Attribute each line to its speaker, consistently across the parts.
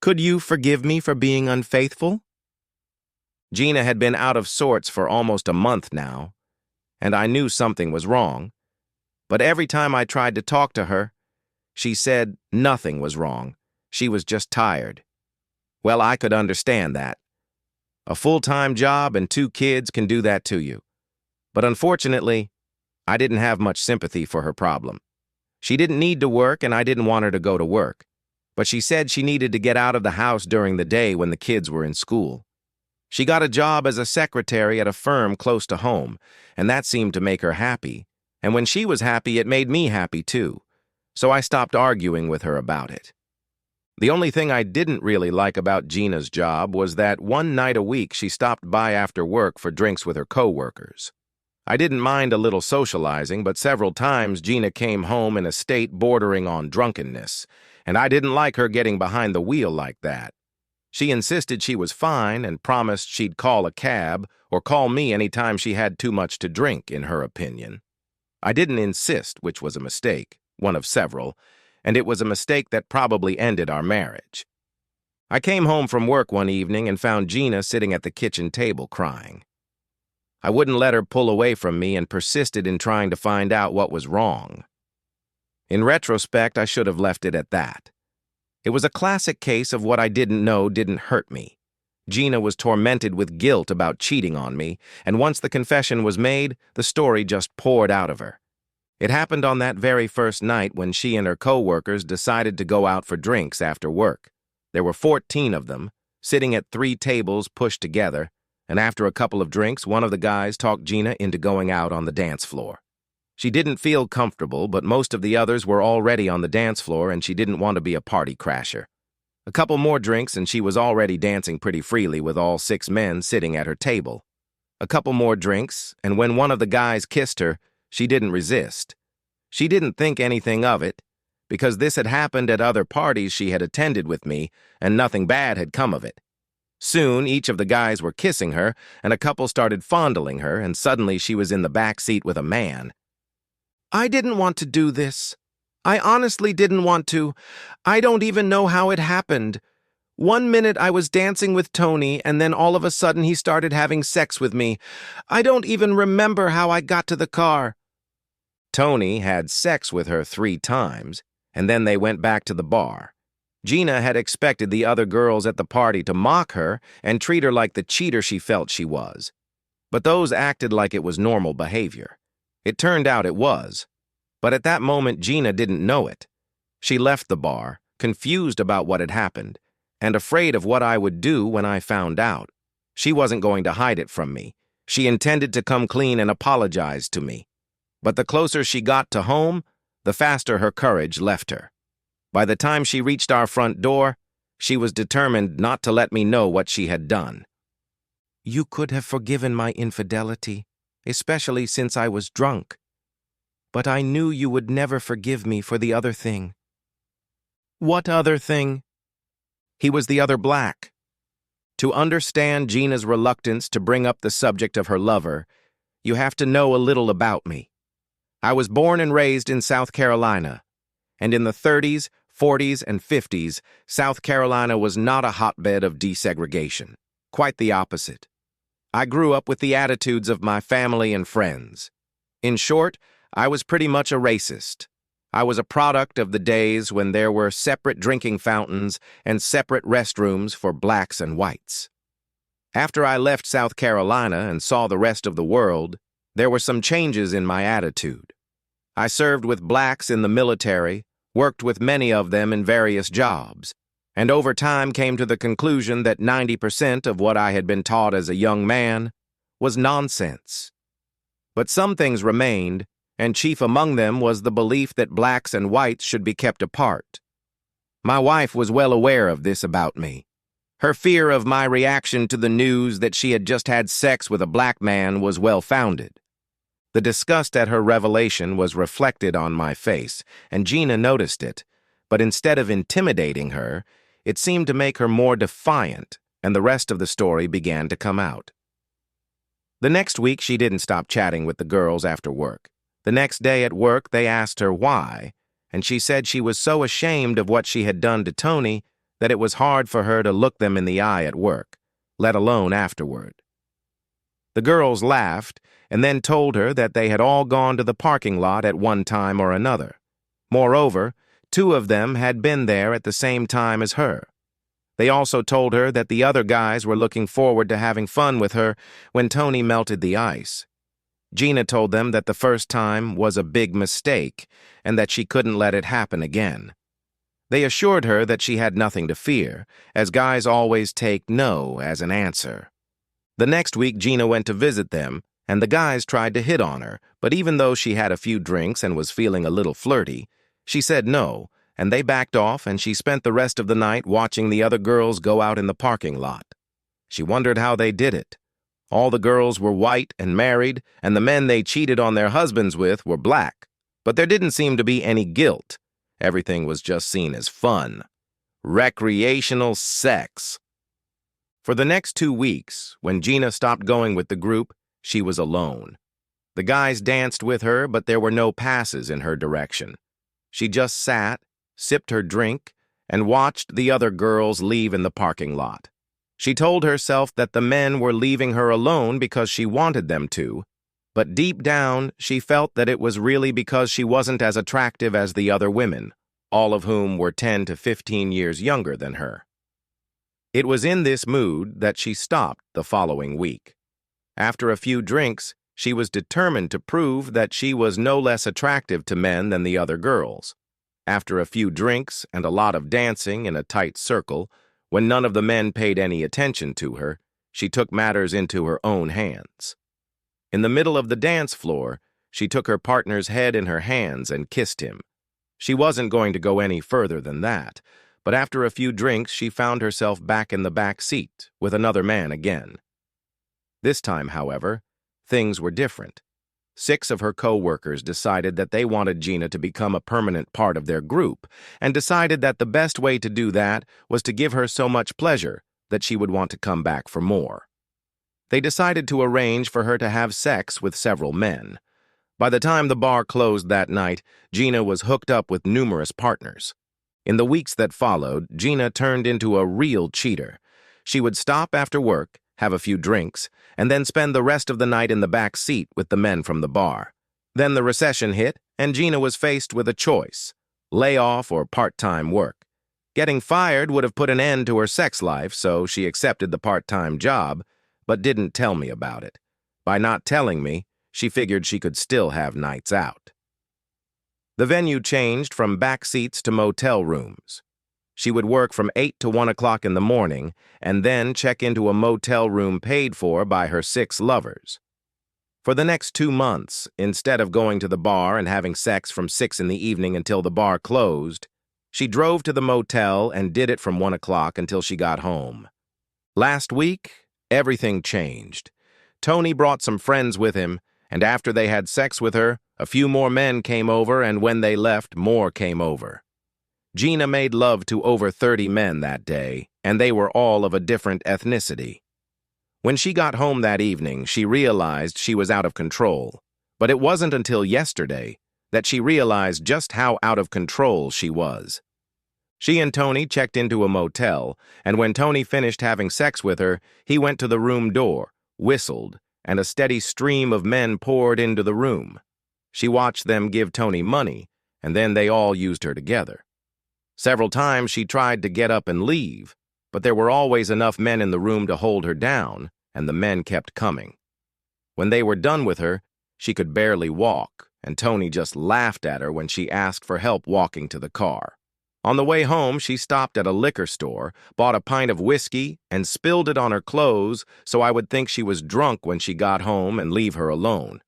Speaker 1: Could you forgive me for being unfaithful? Gina had been out of sorts for almost a month now, and I knew something was wrong. But every time I tried to talk to her, she said nothing was wrong. She was just tired. Well, I could understand that. A full-time job and 2 kids can do that to you. But unfortunately, I didn't have much sympathy for her problem. She didn't need to work, and I didn't want her to go to work. But she said she needed to get out of the house during the day when the kids were in school. She got a job as a secretary at a firm close to home, and that seemed to make her happy. And when she was happy, it made me happy too. So I stopped arguing with her about it. The only thing I didn't really like about Gina's job was that one night a week she stopped by after work for drinks with her coworkers. I didn't mind a little socializing, but several times Gina came home in a state bordering on drunkenness, and I didn't like her getting behind the wheel like that. She insisted she was fine and promised she'd call a cab or call me anytime she had too much to drink, in her opinion. I didn't insist, which was a mistake, one of several, and it was a mistake that probably ended our marriage. I came home from work one evening and found Gina sitting at the kitchen table crying. I wouldn't let her pull away from me and persisted in trying to find out what was wrong. In retrospect, I should have left it at that. It was a classic case of what I didn't know didn't hurt me. Gina was tormented with guilt about cheating on me, and once the confession was made, the story just poured out of her. It happened on that very first night when she and her co-workers decided to go out for drinks after work. There were 14 of them, sitting at 3 tables pushed together, and after a couple of drinks, one of the guys talked Gina into going out on the dance floor. She didn't feel comfortable, but most of the others were already on the dance floor and she didn't want to be a party crasher. A couple more drinks and she was already dancing pretty freely with all 6 men sitting at her table. A couple more drinks, and when one of the guys kissed her, she didn't resist. She didn't think anything of it, because this had happened at other parties she had attended with me, and nothing bad had come of it. Soon, each of the guys were kissing her, and a couple started fondling her, and suddenly she was in the back seat with a man. I didn't want to do this. I honestly didn't want to. I don't even know how it happened. One minute I was dancing with Tony, and then all of a sudden he started having sex with me. I don't even remember how I got to the car. Tony had sex with her 3 times, and then they went back to the bar. Gina had expected the other girls at the party to mock her and treat her like the cheater she felt she was. But those acted like it was normal behavior. It turned out it was. But at that moment, Gina didn't know it. She left the bar, confused about what had happened, and afraid of what I would do when I found out. She wasn't going to hide it from me. She intended to come clean and apologize to me. But the closer she got to home, the faster her courage left her. By the time she reached our front door, she was determined not to let me know what she had done. You could have forgiven my infidelity, especially since I was drunk. But I knew you would never forgive me for the other thing. What other thing? He was the other black. To understand Gina's reluctance to bring up the subject of her lover, you have to know a little about me. I was born and raised in South Carolina, and in the 30s, 40s, and 50s, South Carolina was not a hotbed of desegregation. Quite the opposite. I grew up with the attitudes of my family and friends. In short, I was pretty much a racist. I was a product of the days when there were separate drinking fountains and separate restrooms for blacks and whites. After I left South Carolina and saw the rest of the world, there were some changes in my attitude. I served with blacks in the military, worked with many of them in various jobs, and over time came to the conclusion that 90% of what I had been taught as a young man was nonsense. But some things remained, and chief among them was the belief that blacks and whites should be kept apart. My wife was well aware of this about me. Her fear of my reaction to the news that she had just had sex with a black man was well-founded. The disgust at her revelation was reflected on my face, and Gina noticed it, but instead of intimidating her, it seemed to make her more defiant, and the rest of the story began to come out. The next week, she didn't stop chatting with the girls after work. The next day at work, they asked her why, and she said she was so ashamed of what she had done to Tony that it was hard for her to look them in the eye at work, let alone afterward. The girls laughed and then told her that they had all gone to the parking lot at one time or another. Moreover, 2 of them had been there at the same time as her. They also told her that the other guys were looking forward to having fun with her when Tony melted the ice. Gina told them that the first time was a big mistake and that she couldn't let it happen again. They assured her that she had nothing to fear, as guys always take no as an answer. The next week, Gina went to visit them, and the guys tried to hit on her, but even though she had a few drinks and was feeling a little flirty, she said no, and they backed off, and she spent the rest of the night watching the other girls go out in the parking lot. She wondered how they did it. All the girls were white and married, and the men they cheated on their husbands with were black. But there didn't seem to be any guilt. Everything was just seen as fun. Recreational sex. For the next 2 weeks, when Gina stopped going with the group, she was alone. The guys danced with her, but there were no passes in her direction. She just sat, sipped her drink, and watched the other girls leave in the parking lot. She told herself that the men were leaving her alone because she wanted them to, but deep down she felt that it was really because she wasn't as attractive as the other women, all of whom were 10 to 15 years younger than her. It was in this mood that she stopped the following week. After a few drinks, she was determined to prove that she was no less attractive to men than the other girls. After a few drinks and a lot of dancing in a tight circle, when none of the men paid any attention to her, she took matters into her own hands. In the middle of the dance floor, she took her partner's head in her hands and kissed him. She wasn't going to go any further than that, but after a few drinks, she found herself back in the back seat with another man again. This time, however, things were different. 6 of her co-workers decided that they wanted Gina to become a permanent part of their group, and decided that the best way to do that was to give her so much pleasure that she would want to come back for more. They decided to arrange for her to have sex with several men. By the time the bar closed that night, Gina was hooked up with numerous partners. In the weeks that followed, Gina turned into a real cheater. She would stop after work, have a few drinks, and then spend the rest of the night in the back seat with the men from the bar. Then the recession hit, and Gina was faced with a choice: layoff or part-time work. Getting fired would have put an end to her sex life, so she accepted the part-time job, but didn't tell me about it. By not telling me, she figured she could still have nights out. The venue changed from back seats to motel rooms. She would work from 8 to 1 o'clock in the morning and then check into a motel room paid for by her 6 lovers. For the next 2 months, instead of going to the bar and having sex from 6 in the evening until the bar closed, she drove to the motel and did it from 1 o'clock until she got home. Last week, everything changed. Tony brought some friends with him, and after they had sex with her, a few more men came over, and when they left, more came over. Gina made love to over 30 men that day, and they were all of a different ethnicity. When she got home that evening, she realized she was out of control, but it wasn't until yesterday that she realized just how out of control she was. She and Tony checked into a motel, and when Tony finished having sex with her, he went to the room door, whistled, and a steady stream of men poured into the room. She watched them give Tony money, and then they all used her together. Several times she tried to get up and leave, but there were always enough men in the room to hold her down, and the men kept coming. When they were done with her, she could barely walk, and Tony just laughed at her when she asked for help walking to the car. On the way home, she stopped at a liquor store, bought a pint of whiskey, and spilled it on her clothes so I would think she was drunk when she got home and leave her alone.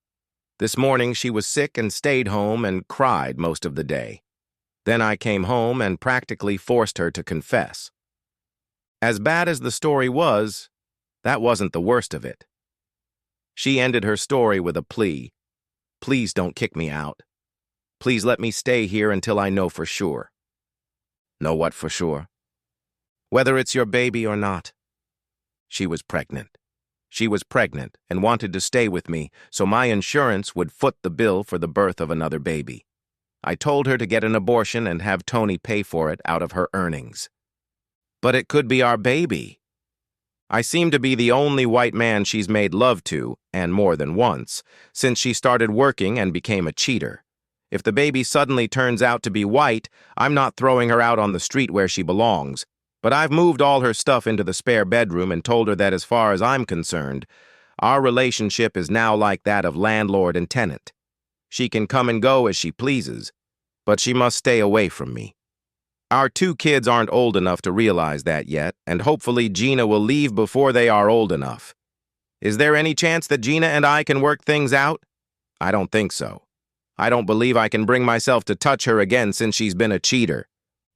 Speaker 1: This morning, she was sick and stayed home and cried most of the day. Then I came home and practically forced her to confess. As bad as the story was, that wasn't the worst of it. She ended her story with a plea. Please don't kick me out. Please let me stay here until I know for sure. Know what for sure? Whether it's your baby or not. She was pregnant. She was pregnant and wanted to stay with me, so my insurance would foot the bill for the birth of another baby. I told her to get an abortion and have Tony pay for it out of her earnings. But it could be our baby. I seem to be the only white man she's made love to, and more than once, since she started working and became a cheater. If the baby suddenly turns out to be white, I'm not throwing her out on the street where she belongs, but I've moved all her stuff into the spare bedroom and told her that as far as I'm concerned, our relationship is now like that of landlord and tenant. She can come and go as she pleases, but she must stay away from me. Our two kids aren't old enough to realize that yet, and hopefully Gina will leave before they are old enough. Is there any chance that Gina and I can work things out? I don't think so. I don't believe I can bring myself to touch her again since she's been a cheater.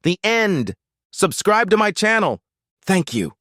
Speaker 1: The end! Subscribe to my channel. Thank you.